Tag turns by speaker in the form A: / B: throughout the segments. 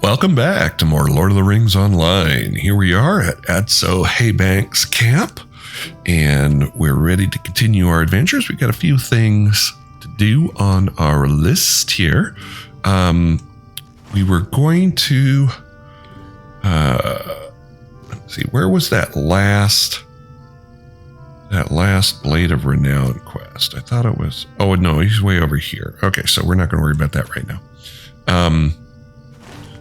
A: Welcome back to more Lord of the Rings Online. Here we are at Adso Haybank's camp, and we're ready to continue our adventures. We've got a few things to do on our list here. We were going to, let's see, where was that last Blade of Renown quest? I thought it was, oh no, he's way over here. Okay, so we're not going to worry about that right now.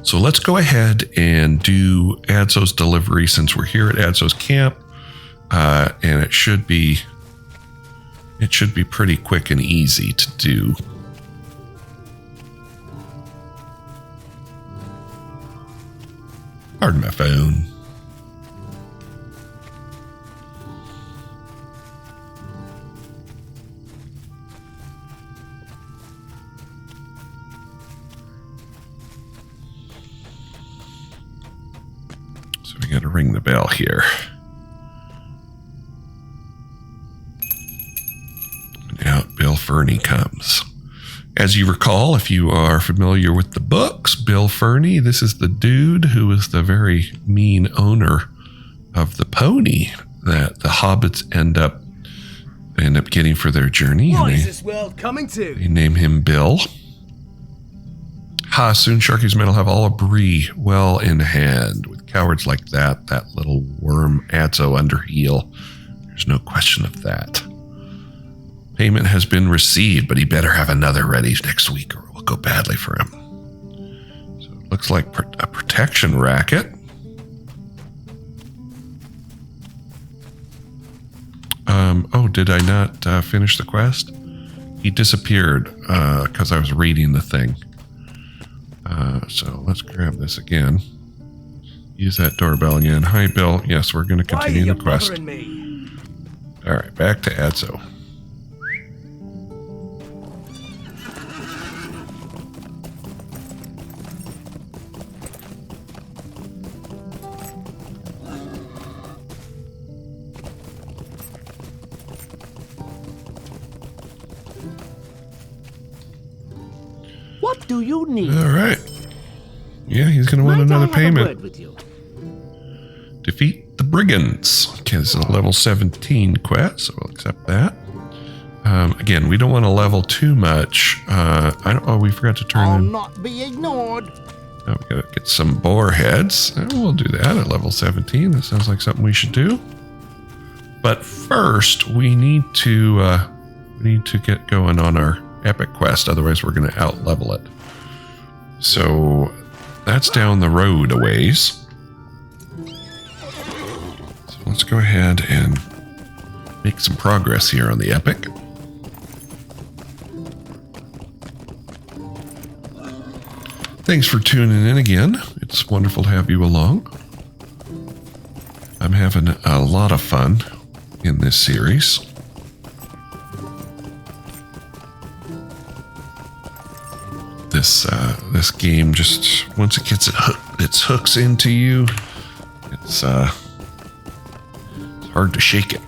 A: So let's go ahead and do Adso's delivery since we're here at Adso's camp, and it should be pretty quick and easy to do. Pardon my phone. We got to ring the bell here. And out Bill Fernie comes. As you recall, if you are familiar with the books, Bill Fernie, this is the dude who was the very mean owner of the pony that the hobbits end up getting for their journey.
B: What is this world coming to?
A: They name him Bill. Soon Sharky's men will have all of Bree well in hand. With cowards like that little worm Adso under heel, there's no question of that. Payment has been received, but he better have another ready next week or it will go badly for him. So it looks like a protection racket. Oh, did I not finish the quest? He disappeared because I was reading the thing. So let's grab this again. Use that doorbell again. Hi, Bill. Yes, we're going to continue the quest. All right, back to Adso.
B: What do you need?
A: All right. Yeah, he's going to want another payment. Defeat the brigands. Okay, this is a level 17 quest, so we'll accept that. Again, we don't want to level too much. We forgot to turn
B: I'll
A: in.
B: not be ignored.
A: Oh, we got to get some boar heads. We'll do that at level 17. That sounds like something we should do. But first, we need to get going on our epic quest. Otherwise, we're going to out level it. So that's down the road a ways. So let's go ahead and make some progress here on the epic. Thanks for tuning in again. It's wonderful to have you along. I'm having a lot of fun in this series. This game just, once it gets its hooks into you, it's hard to shake it.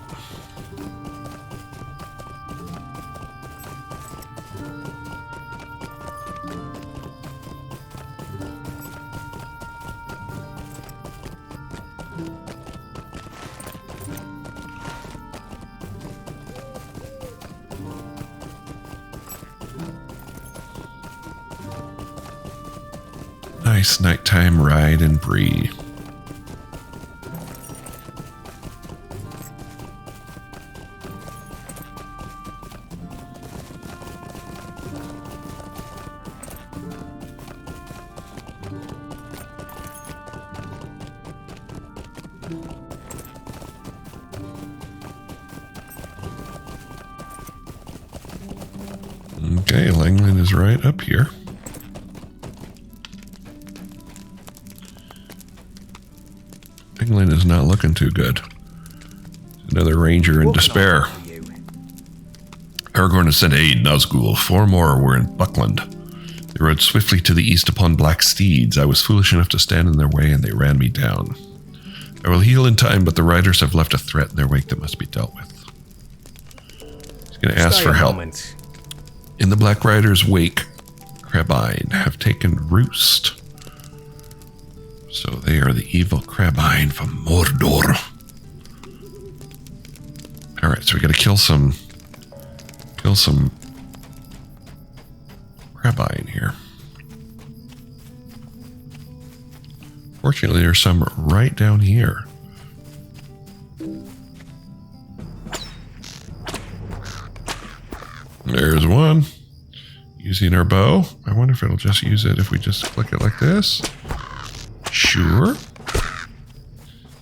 A: Nice nighttime ride in Bree. Okay, Langland is right up here. England is not looking too good. Another ranger in despair. Aragorn has sent aid, Nazgul. 4 more were in Buckland. They rode swiftly to the east upon black steeds. I was foolish enough to stand in their way, and they ran me down. I will heal in time, but the riders have left a threat in their wake that must be dealt with. He's going to ask for help. In the Black Riders' wake, Crabine have taken roost. are the evil Crabine from Mordor. Alright, so we gotta kill some Crabine here. Fortunately, there's some right down here. There's one. Using our bow. I wonder if it'll just use it if we just click it like this. Sure.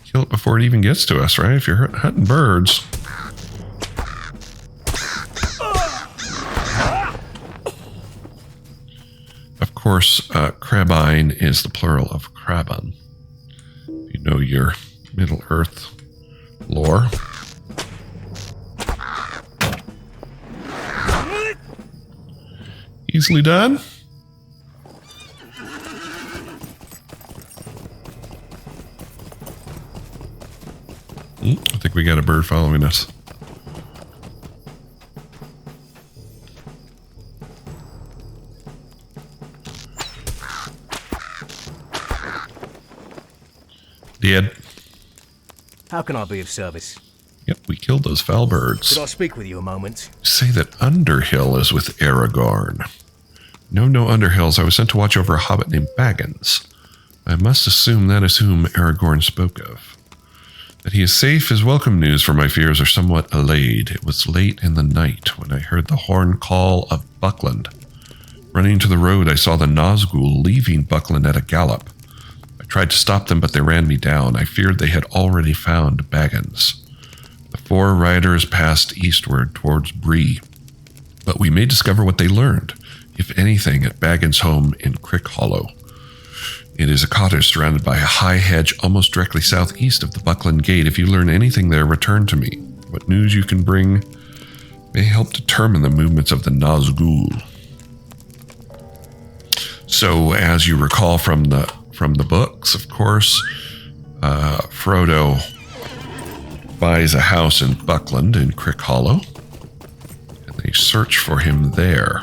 A: Kill it before it even gets to us, right? If you're hunting birds. Of course, Crabine is the plural of Crabon. You know your Middle Earth lore. Easily done. I think we got a bird following us. Dead.
B: How can I be of service?
A: Yep, we killed those foul birds.
B: Could I speak with you a moment?
A: Say that Underhill is with Aragorn. No Underhills. I was sent to watch over a hobbit named Baggins. I must assume that is whom Aragorn spoke of. That he is safe is welcome news, for my fears are somewhat allayed. It was late in the night when I heard the horn call of Buckland. Running to the road, I saw the Nazgul leaving Buckland at a gallop. I tried to stop them, but they ran me down. I feared they had already found Baggins. The 4 riders passed eastward towards Bree, but we may discover what they learned, if anything, at Baggins' home in Crick Hollow. It is a cottage surrounded by a high hedge almost directly southeast of the Buckland Gate. If you learn anything there, return to me. What news you can bring may help determine the movements of the Nazgul. So, as you recall from the books, of course, Frodo buys a house in Buckland in Crick Hollow, and they search for him there.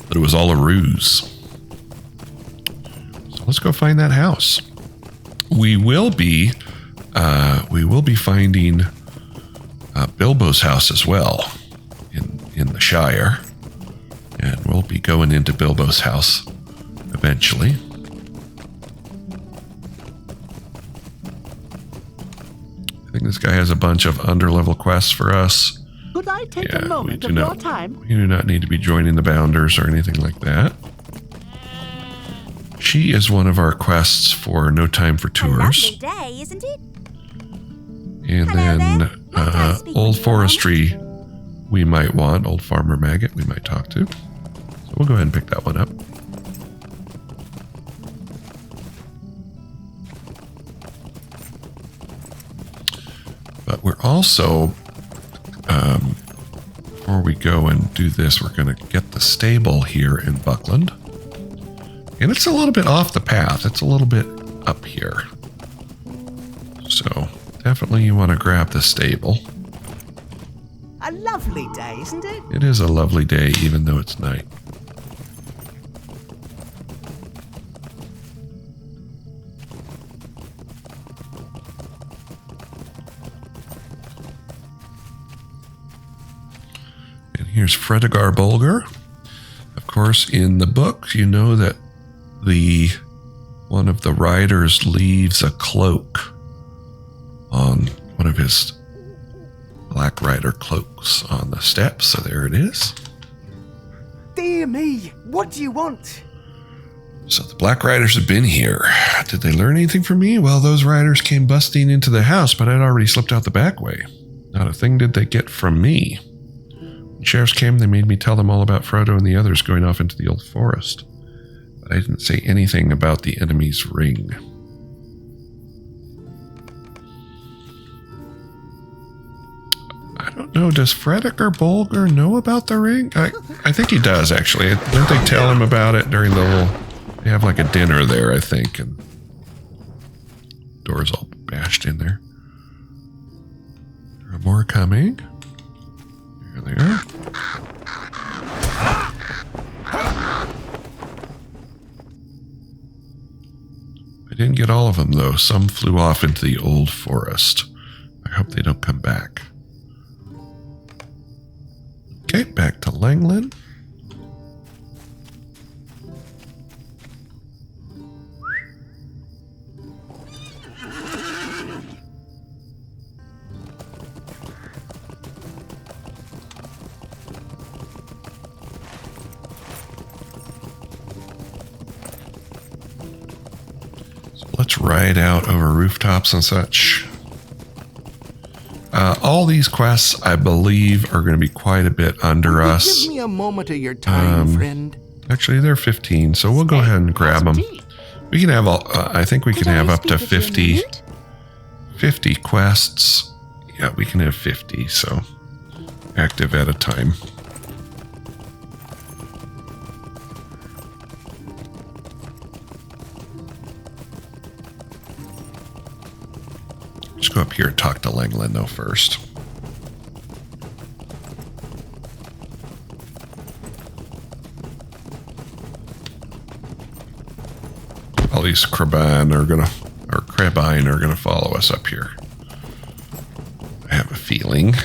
A: But it was all a ruse. So let's go find that house. We will be finding Bilbo's house as well in the Shire, and we'll be going into Bilbo's house eventually. I think this guy has a bunch of underlevel quests for us.
C: Could I take a moment of your time?
A: We do not need to be joining the Bounders or anything like that. She is one of our quests for No Time for Tours.
D: A lovely day, isn't it?
A: And
D: Hello
A: then
D: there.
A: Old Forestry we might want. Old Farmer Maggot we might talk to. So we'll go ahead and pick that one up. But we're also, before we go and do this, we're going to get the stable here in Buckland. And it's a little bit off the path. It's a little bit up here. So definitely you want to grab the stable.
C: A lovely day, isn't it?
A: It is a lovely day, even though it's night. And here's Fredegar Bolger. Of course, in the book, you know that one of the riders leaves a cloak on one of his Black Rider cloaks on the steps. So there it is.
B: Dear me, what do you want?
A: So the Black Riders have been here. Did they learn anything from me? Well, those riders came busting into the house, but I'd already slipped out the back way. Not a thing did they get from me. When sheriffs came, they made me tell them all about Frodo and the others going off into the old forest. But I didn't say anything about the enemy's ring. I don't know. Does Fredegar Bolger know about the ring? I think he does, actually. Don't they tell him about it during the little... They have like a dinner there, I think, and doors all bashed in there. There are more coming. There they are. I didn't get all of them, though. Some flew off into the old forest. I hope they don't come back. Okay, back to Langland. Let's ride out over rooftops and such. All these quests, I believe, are going to be quite a bit under us.
B: Give me a moment of your time, friend.
A: Actually, they're 15, so we'll go ahead and grab them. We can have, I think we can have up to 50 quests. Yeah, we can have 50, so active at a time. Let's go up here and talk to Langland, though, first. All these Crabine are gonna follow us up here. I have a feeling.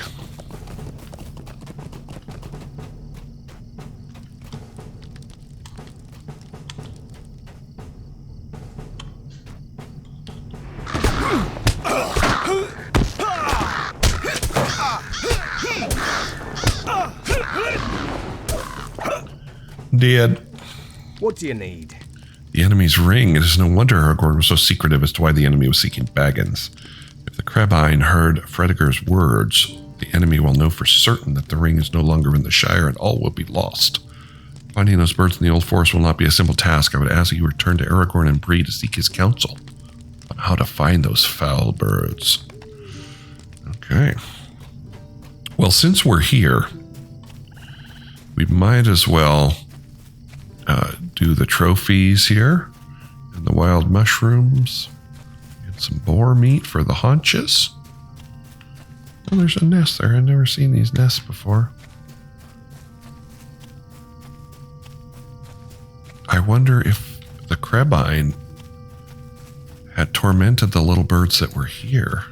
A: Dead.
B: What do you need?
A: The enemy's ring. It is no wonder Aragorn was so secretive as to why the enemy was seeking Baggins. If the Crabine heard Fredegar's words, the enemy will know for certain that the ring is no longer in the Shire and all will be lost. Finding those birds in the old forest will not be a simple task. I would ask that you return to Aragorn and Bree to seek his counsel on how to find those foul birds. Okay. Well, since we're here, we might as well do the trophies here and the wild mushrooms and some boar meat for the haunches. Oh, there's a nest there. I've never seen these nests before. I wonder if the Crabine had tormented the little birds that were here.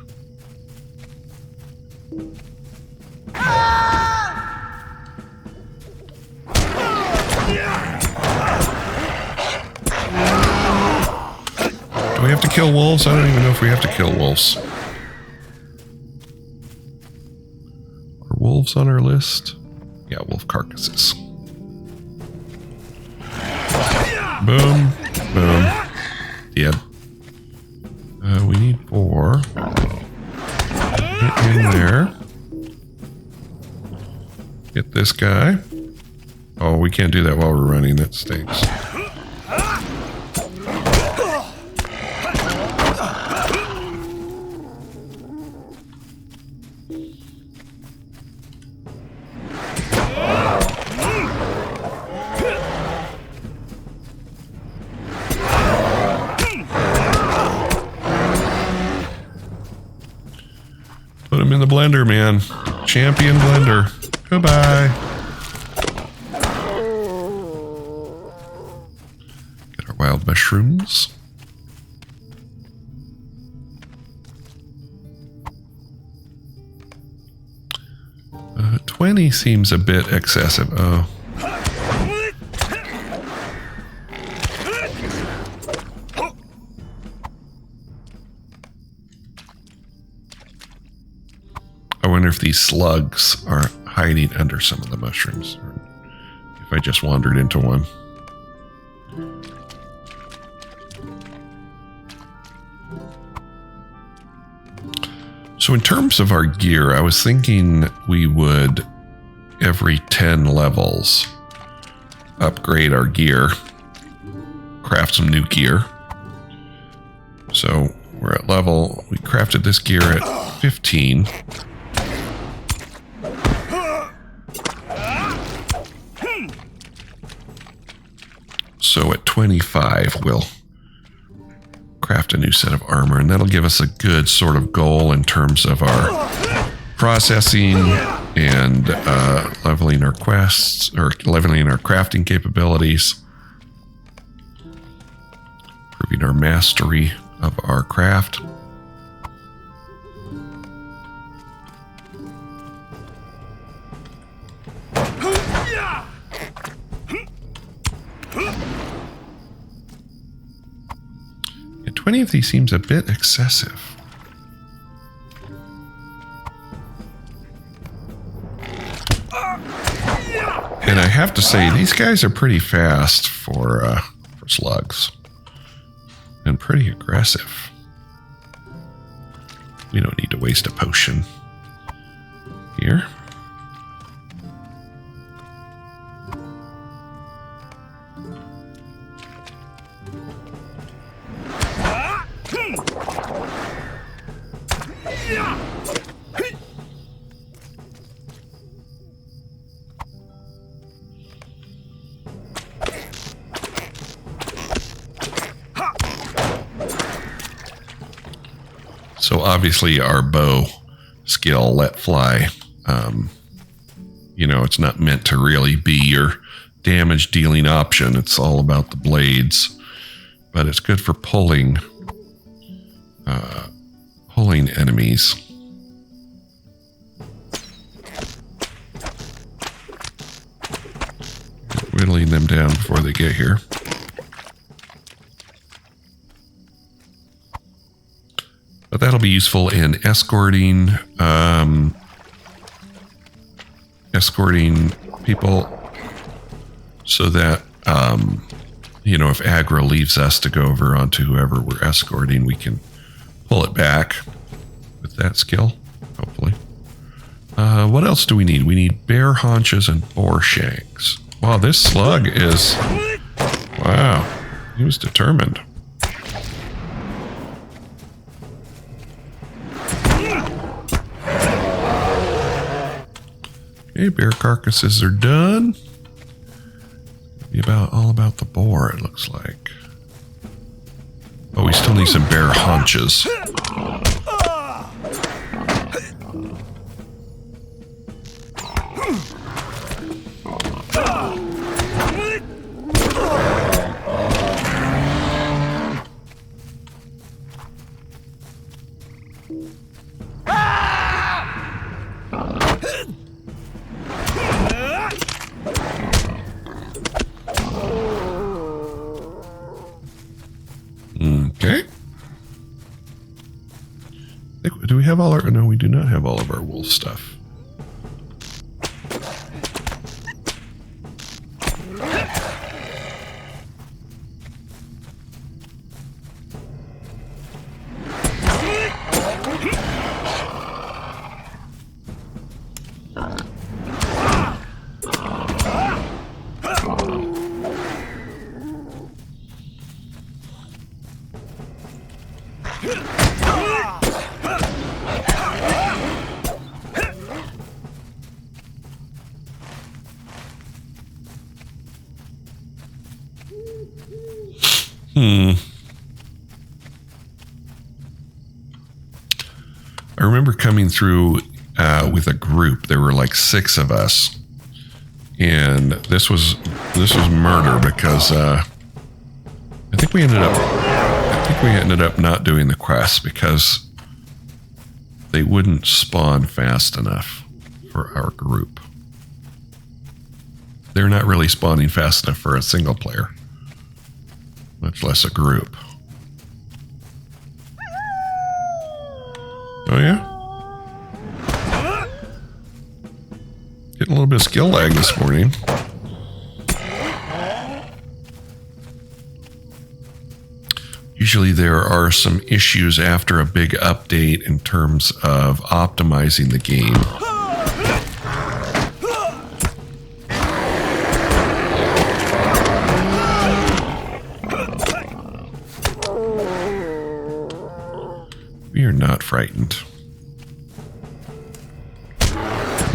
A: Do we have to kill wolves? I don't even know if we have to kill wolves. Are wolves on our list? Yeah, wolf carcasses. Boom. Boom. Yep. We need 4. Get in there. Get this guy. Oh, we can't do that while we're running. That stinks. Put him in the blender, man. Champion blender. Goodbye. Get our wild mushrooms. Uh, 20 seems a bit excessive. Oh. I wonder if these slugs are hiding under some of the mushrooms, or if I just wandered into one. So in terms of our gear, I was thinking we would, every 10 levels, upgrade our gear, craft some new gear. So we're at level, we crafted this gear at 15. So at 25, we'll craft a new set of armor, and that'll give us a good sort of goal in terms of our processing and leveling our quests, or leveling our crafting capabilities. Improving our mastery of our craft. Yeah, 20 of these seems a bit excessive. And I have to say, these guys are pretty fast for slugs. And pretty aggressive. We don't need to waste a potion here. So obviously our bow skill, let fly, you know, it's not meant to really be your damage dealing option. It's all about the blades, but it's good for pulling enemies. Whittling them down before they get here. But that'll be useful in escorting people so that, you know, if aggro leaves us to go over onto whoever we're escorting, we can pull it back with that skill, hopefully. What else do we need? We need bear haunches and boar shanks. Wow, this slug is... Wow, he was determined. Okay, bear carcasses are done. Be all about the boar, it looks like. Oh, we still need some bear haunches. Okay. Do we have all our... No, we do not have all of our wool stuff. I remember coming through with a group. There were like 6 of us, and this was murder because I think we ended up not doing the quest because they wouldn't spawn fast enough for our group. They're not really spawning fast enough for a single player, much less a group. Oh yeah? Getting a little bit of skill lag this morning. Usually there are some issues after a big update in terms of optimizing the game. We are not frightened.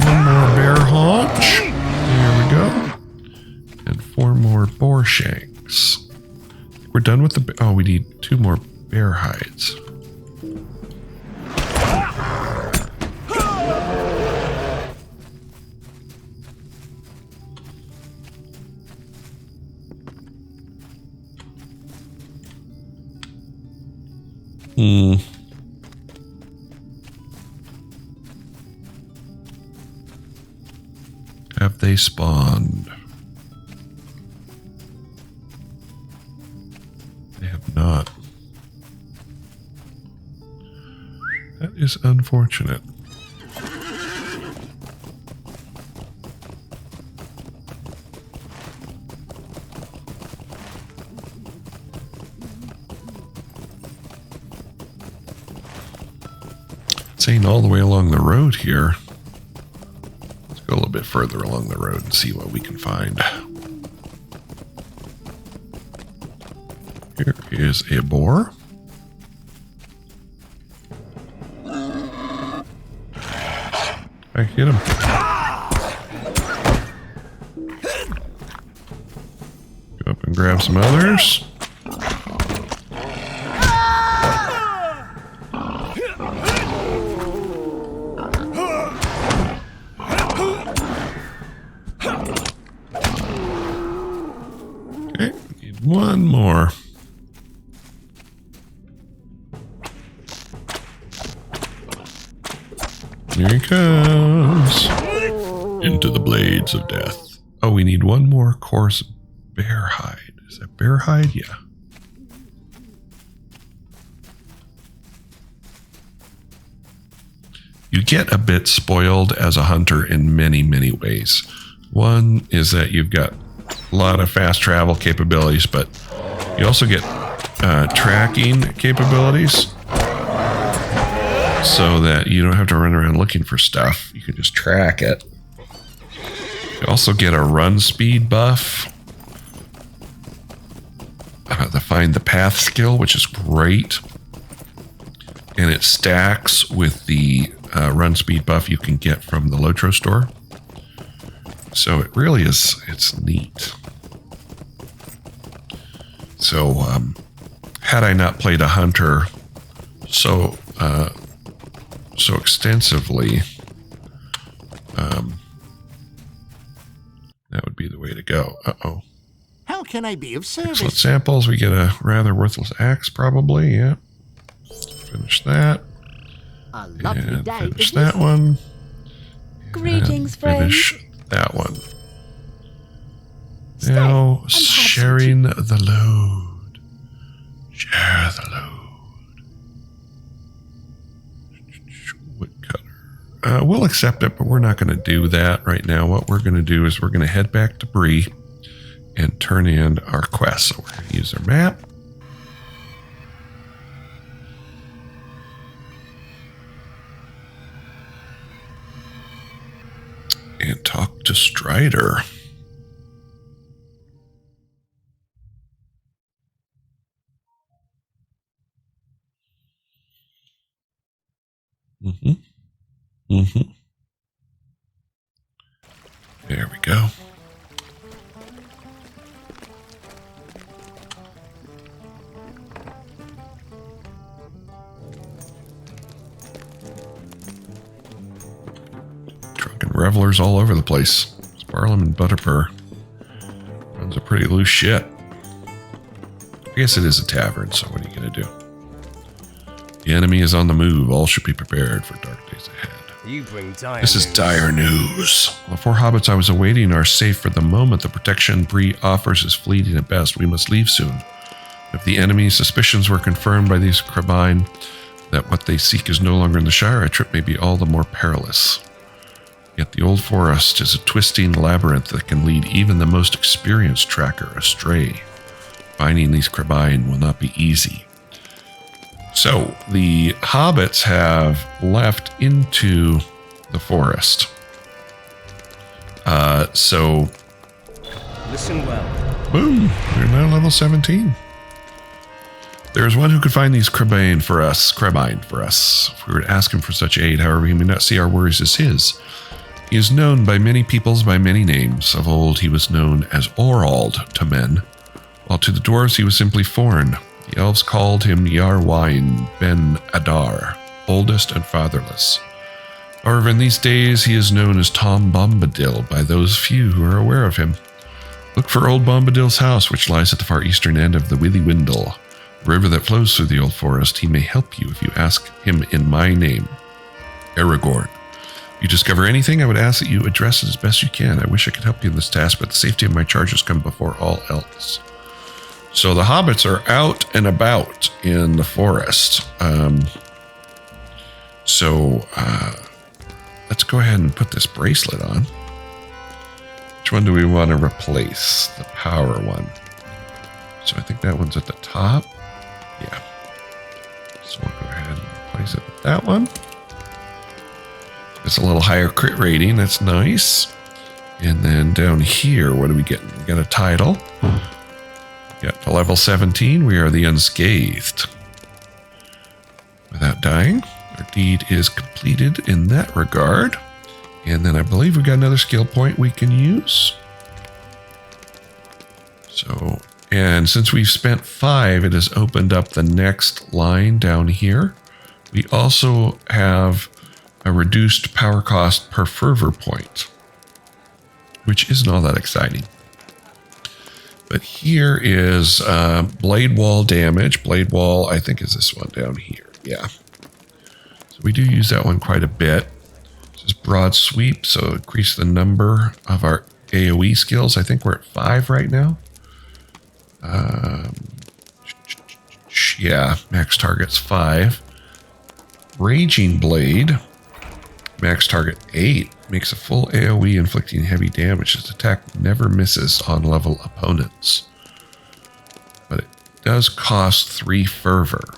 A: One more bear haunch. There we go. And 4 more boar shanks. We're done with the... Oh, we need 2 more bear hides. Have they spawned? They have not. That is unfortunate. It's ain't all the way along the road here. Let's go a little bit further along the road and see what we can find. Here is a boar. I hit him. Go up and grab some others. Okay, need one more. Here he comes. Into the blades of death. Oh, we need one more coarse bear hide. Is that bear hide? Yeah. You get a bit spoiled as a hunter in many, many ways. One is that you've got a lot of fast travel capabilities, but you also get tracking capabilities. So that you don't have to run around looking for stuff. You can just track it. You also get a run speed buff. The find the path skill, which is great. And it stacks with the run speed buff you can get from the LotRO store. So it really is, it's neat. So had I not played a hunter so extensively, that would be the way to go. Uh-oh.
C: How can I be of service?
A: Excellent samples. We get a rather worthless axe, probably. Yeah. Finish that.
C: A lovely
A: And
C: day.
A: finish that one.
D: Greetings,
A: And
D: friends.
A: finish that one.
D: Stay
A: Now,
D: and have some
A: sharing the load. Share the load. Woodcutter. We'll accept it, but we're not going to do that right now. What we're going to do is we're going to head back to Bree and turn in our quest. So we're going to use our map. And talk to Strider. There we go. Drunken revelers all over the place. Sparlam and Butterpur runs a pretty loose shit. I guess it is a tavern, so what are you going to do? The enemy is on the move. All should be prepared for dark days ahead.
B: You bring dire
A: This is
B: news.
A: dire news. The four hobbits I was awaiting are safe for the moment. The protection Bree offers is fleeting at best. We must leave soon. If the enemy's suspicions were confirmed by these Crabine that what they seek is no longer in the Shire, our trip may be all the more perilous. Yet the old forest is a twisting labyrinth that can lead even the most experienced tracker astray. Finding these Crabine will not be easy. So, the hobbits have left into the forest. So,
B: Listen well.
A: boom, we're now level 17. There is one who could find these Crabine for us. If we were to ask him for such aid, however, he may not see our worries as his. He is known by many peoples by many names. Of old, he was known as Orald to men, while to the dwarves he was simply Forn. The elves called him Yarwine ben Adar, oldest and fatherless. However, in these days he is known as Tom Bombadil by those few who are aware of him. Look for old Bombadil's house, which lies at the far eastern end of the Willy Windle. river that flows through the old forest. He may help you if you ask him in my name, Aragorn. If you discover anything, I would ask that you address it as best you can. I wish I could help you in this task, but the safety of my charges come before all else. So the hobbits are out and about in the forest. Let's go ahead and put this bracelet on. Which one do we want to replace? The power one. So I think that one's at the top. Yeah. So we'll go ahead and replace it with that one. It's a little higher crit rating. That's nice. And then down here, what are we getting? We got a title. Yeah, to level 17, we are the Unscathed. Without dying, our deed is completed in that regard. And then I believe we got another skill point we can use. So, and since we've spent 5, it has opened up the next line down here. We also have a reduced power cost per fervor point, which isn't all that exciting. But here is blade wall damage. Blade wall, I think, is this one down here. Yeah. So we do use that one quite a bit. This is broad sweep, so increase the number of our AoE skills. I think we're at 5 right now. Yeah, max target's 5. Raging Blade, max target 8, makes a full AoE inflicting heavy damage. This attack never misses on level opponents. But it does cost 3 fervor.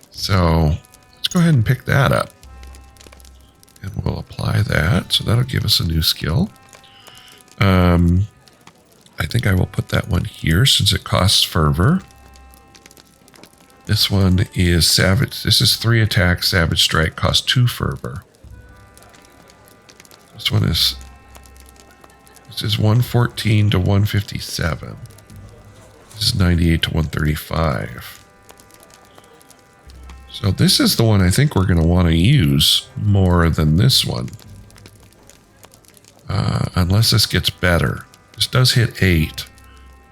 A: So let's go ahead and pick that up. And we'll apply that. So that'll give us a new skill. I think I will put that one here since it costs fervor. This one is Savage. This is 3 attacks. Savage Strike costs 2 fervor. This one is 114 to 157. This is 98 to 135. So this is the one I think we're going to want to use more than this one. Unless this gets better. This does hit 8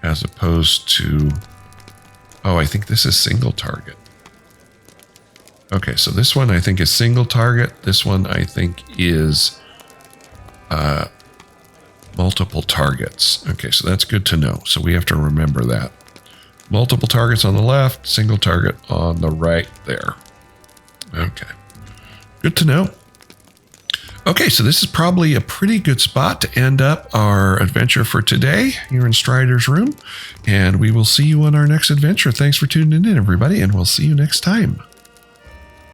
A: as opposed to... Oh, I think this is single target. Okay, so this one I think is single target. This one I think is multiple targets. Okay, so that's good to know. So we have to remember that. Multiple targets on the left, single target on the right there. Okay, good to know. Okay, so this is probably a pretty good spot to end up our adventure for today here in Strider's room. And we will see you on our next adventure. Thanks for tuning in, everybody, and we'll see you next time.